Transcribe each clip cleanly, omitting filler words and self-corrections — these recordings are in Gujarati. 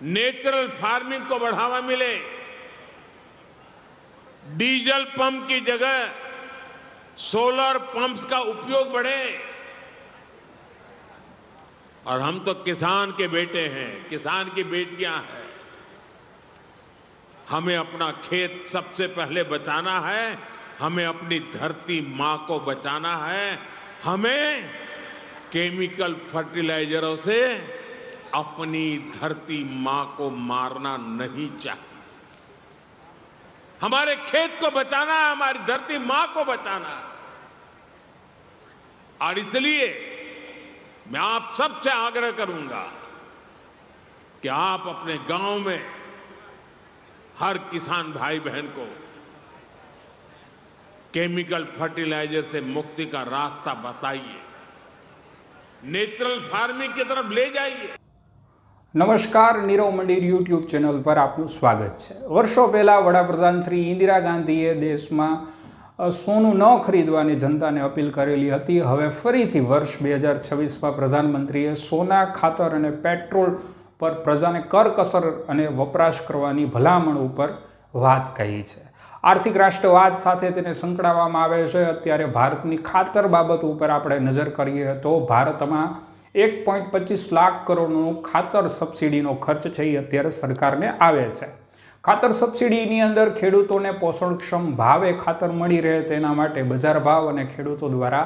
नेचुरल फार्मिंग को बढ़ावा मिले, डीजल पंप की जगह सोलर पंप्स का उपयोग बढ़े। और हम तो किसान के बेटे हैं, किसान की बेटियां हैं। हमें अपना खेत सबसे पहले बचाना है, हमें अपनी धरती मां को बचाना है, हमें केमिकल फर्टिलाइजरों से अपनी धरती मां को मारना नहीं चाहिए। हमारे खेत को बचाना है, हमारी धरती मां को बचाना है। और इसलिए मैं आप सबसे आग्रह करूंगा कि आप अपने गांव में हर किसान भाई बहन को केमिकल फर्टिलाइजर से मुक्ति का रास्ता बताइए, नेचुरल फार्मिंग की तरफ ले जाइए। नमस्कार, नीरव मंदिर यूट्यूब चैनल पर आपનું સ્વાગત છે। વર્ષો પહેલા વડાપ્રધાન શ્રી ઇન્દિરા ગાંધીએ દેશમાં સોનું ન ખરીદવાની જનતાને અપીલ કરેલી હતી। હવે ફરીથી વર્ષ 2026માં પ્રધાનમંત્રીએ સોના, ખાતર અને પેટ્રોલ પર પ્રજાને કરકસર અને વપરાશ કરવાની ભલામણ ઉપર વાત કહી છે। આર્થિક રાષ્ટ્રવાદ સાથે તેને સંકળાવવામાં આવે છે। અત્યારે ભારતની ખાતર બાબત ઉપર આપણે નજર કરીએ તો ભારતમાં 1.25 લાખ કરોડનું ખાતર સબસિડીનો ખર્ચ છે એ અત્યારે સરકારને આવે છે। ખાતર સબસિડીની અંદર ખેડૂતોને પોષણક્ષમ ભાવે ખાતર મળી રહે તેના માટે બજાર ભાવ અને ખેડૂતો દ્વારા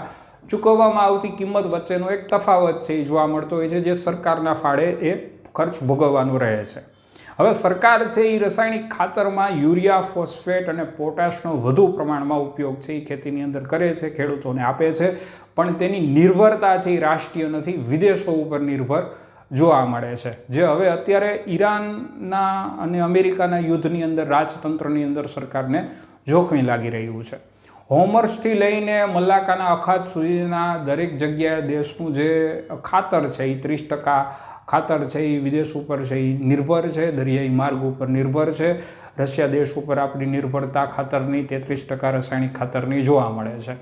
ચૂકવવામાં આવતી કિંમત વચ્ચેનો એક તફાવત છે એ જોવા મળતો હોય છે, જે સરકારના ફાળે એ ખર્ચ ભોગવવાનું રહે છે। હવે સરકાર છે એ રાસાયણિક ખાતરમાં યુરિયા, ફોસ્ફેટ અને પોટાશનો વધુ પ્રમાણમાં ઉપયોગ છે એ ખેતીની અંદર કરે છે, ખેડૂતોને આપે છે, પણ તેની નિર્ભરતા છે એ રાષ્ટ્રીય નથી, વિદેશો ઉપર નિર્ભર જોવા મળે છે। જે હવે અત્યારે ઈરાનના અને અમેરિકાના યુદ્ધની અંદર રાજતંત્રની અંદર સરકારને જોખમી લાગી રહ્યું છે। હોમર્સથી લઈને મલ્લાકાના અખાત સુધીના દરેક જગ્યાએ દેશનું જે ખાતર છે એ 30% ખાતર છે એ વિદેશ ઉપર છે એ નિર્ભર છે, દરિયાઈ માર્ગ ઉપર નિર્ભર છે। રશિયા દેશ ઉપર આપણી નિર્ભરતા ખાતરની 33% રાસાયણિક ખાતરની જોવા મળે છે।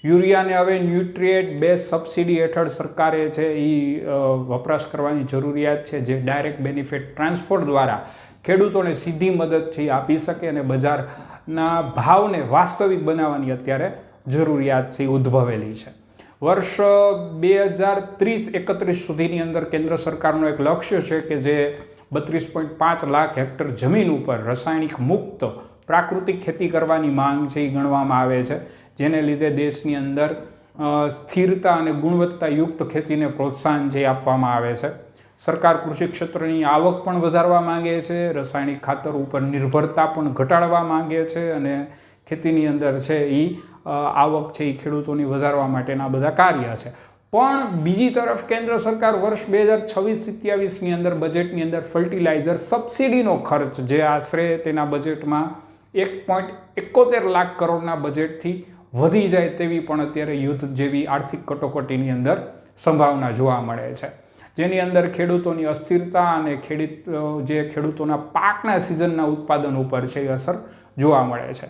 યુરિયાને હવે ન્યુટ્રિએન્ટ બેઝ સબસિડી હેઠળ સરકારે છે એ વપરાશ કરવાની જરૂરિયાત છે, જે ડાયરેક્ટ બેનિફિટ ટ્રાન્સપોર્ટ દ્વારા ખેડૂતોને સીધી મદદ છે આપી શકે અને બજારના ભાવને વાસ્તવિક બનાવવાની અત્યારે જરૂરિયાત છે ઉદ્ભવેલી છે। વર્ષ 2030-31 સુધીની અંદર કેન્દ્ર સરકારનું એક લક્ષ્ય છે કે જે 32.5 લાખ હેક્ટર જમીન ઉપર રાસાયણિક મુક્ત પ્રાકૃતિક ખેતી કરવાની માંગ છે એ ગણવામાં આવે છે, જેને લીધે દેશની અંદર સ્થિરતા અને ગુણવત્તાયુક્ત ખેતીને પ્રોત્સાહન છે આપવામાં આવે છે। સરકાર કૃષિ ક્ષેત્રની આવક પણ વધારવા માંગે છે, રાસાયણિક ખાતર ઉપર નિર્ભરતા પણ ઘટાડવા માંગે છે અને ખેતીની અંદર છે એ આવક છે એ ખેડૂતોની વધારવા માટેના બધા કાર્ય છે। પણ બીજી તરફ કેન્દ્ર સરકાર વર્ષ 2026-27ની અંદર બજેટની અંદર ફર્ટિલાઇઝર સબસિડીનો ખર્ચ જે આશરે તેના બજેટમાં 1.71 લાખ કરોડના બજેટથી વધી જાય તેવી પણ અત્યારે યુદ્ધ જેવી આર્થિક કટોકટીની અંદર સંભાવના જોવા મળે છે, જેની અંદર ખેડૂતોની અસ્થિરતા અને ખેડૂતોના પાકના સિઝનના ઉત્પાદન ઉપર છે એ અસર જોવા મળે છે।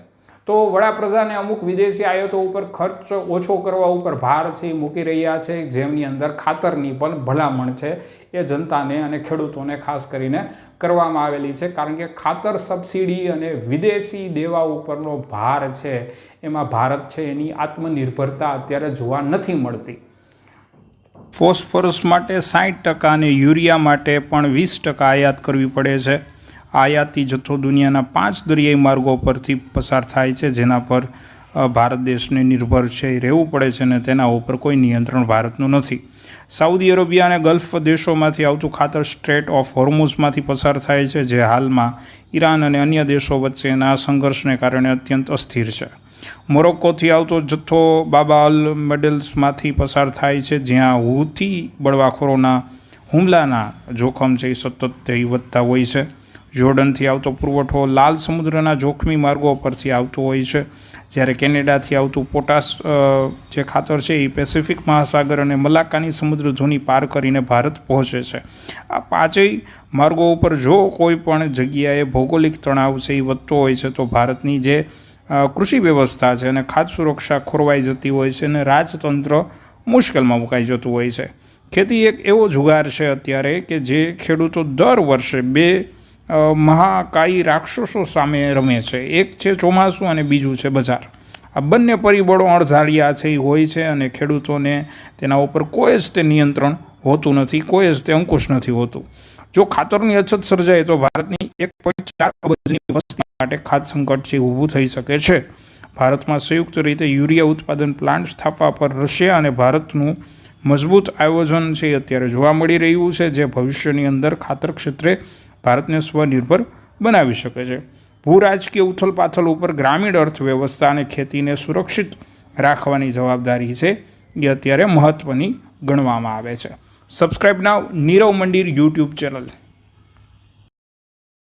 તો વડાપ્રધાને અમુક વિદેશી આયાતો ઉપર ખર્ચ ઓછો કરવા ઉપર ભાર છે એ મૂકી રહ્યા છે, જેમની અંદર ખાતરની પણ ભલામણ છે એ જનતાને અને ખેડૂતોને ખાસ કરીને કરવામાં આવેલી છે, કારણ કે ખાતર સબસિડી અને વિદેશી દેવા ઉપરનો ભાર છે એમાં ભારત છે એની આત્મનિર્ભરતા અત્યારે જોવા નથી મળતી। ફોસ્ફરસ માટે 60% અને યુરિયા માટે પણ 20% આયાત કરવી પડે છે। આયાતી જથ્થો દુનિયાના 5 દરિયાઈ માર્ગો પરથી પસાર થાય છે, જેના પર ભારત દેશને નિર્ભર છે રહેવું પડે છે અને તેના ઉપર કોઈ નિયંત્રણ ભારતનું નથી। સાઉદી અરેબિયા અને ગલ્ફ દેશોમાંથી આવતું ખાતર સ્ટ્રેટ ઓફ હોર્મુઝમાંથી પસાર થાય છે, જે હાલમાં ઈરાન અને અન્ય દેશો વચ્ચેના સંઘર્ષને કારણે અત્યંત અસ્થિર છે। મોરોક્કોથી આવતો જથ્થો બાબા અલ મેડલ્સમાંથી પસાર થાય છે, જ્યાં હુથી બળવાખોરોના હુમલાના જોખમ છે એ સતત વધતા હોય છે। જોર્ડનથી આવતો પુરવઠો લાલ સમુદ્રના જોખમી માર્ગો પરથી આવતો હોય છે, જ્યારે કેનેડાથી આવતું પોટાશ જે ખાતર છે એ પેસિફિક મહાસાગર અને મલાક્કાની સમુદ્ર ધુની પાર કરીને ભારત પહોંચે છે। આ પાંચેય માર્ગો ઉપર જો કોઈ પણ જગ્યાએ ભૌગોલિક તણાવ છે એ વધતો હોય છે તો ભારતની જે કૃષિ વ્યવસ્થા છે અને ખાદ્ય સુરક્ષા ખોરવાઈ જતી હોય છે અને રાજતંત્ર મુશ્કેલમાં મુકાઈ જતું હોય છે। ખેતી એક એવો જુગાર છે અત્યારે કે જે ખેડૂતો દર વર્ષે બે મહાકાયી રાક્ષસો સામે રમે છે. એક છે ચોમાસું અને બીજું છે બજાર. આ બંને પરિબળો અણધાર્યા છે એ હોય છે અને ખેડૂતોને તેના ઉપર કોઈ જ તે નિયંત્રણ હોતું નથી, કોઈ જ તે અંકુશ નથી હોતું. જો ખાતરની અછત સર્જાય તો ભારતની 1.4 અબજની વસ્તી માટે ખાદ્ય સંકટ છે ઊભું થઈ શકે છે. ભારતમાં સંયુક્ત રીતે યુરિયા ઉત્પાદન પ્લાન્ટ સ્થાપવા પર રશિયા અને ભારતનું મજબૂત આયોજન છે અત્યારે જોવા મળી રહ્યું છે, જે ભવિષ્યની અંદર ખાતર ક્ષેત્રે ભારતને સ્વનિર્ભર બનાવી શકે છે. ભૂરાજકીય ઉથલપાથલ ઉપર ગ્રામીણ અર્થવ્યવસ્થા અને ખેતીને સુરક્ષિત રાખવાની જવાબદારી છે એ અત્યારે મહત્ત્વની ગણવામાં આવે છે. સબસ્ક્રાઇબ નાઉ નીરવ મંદિર યુટ્યુબ ચેનલ.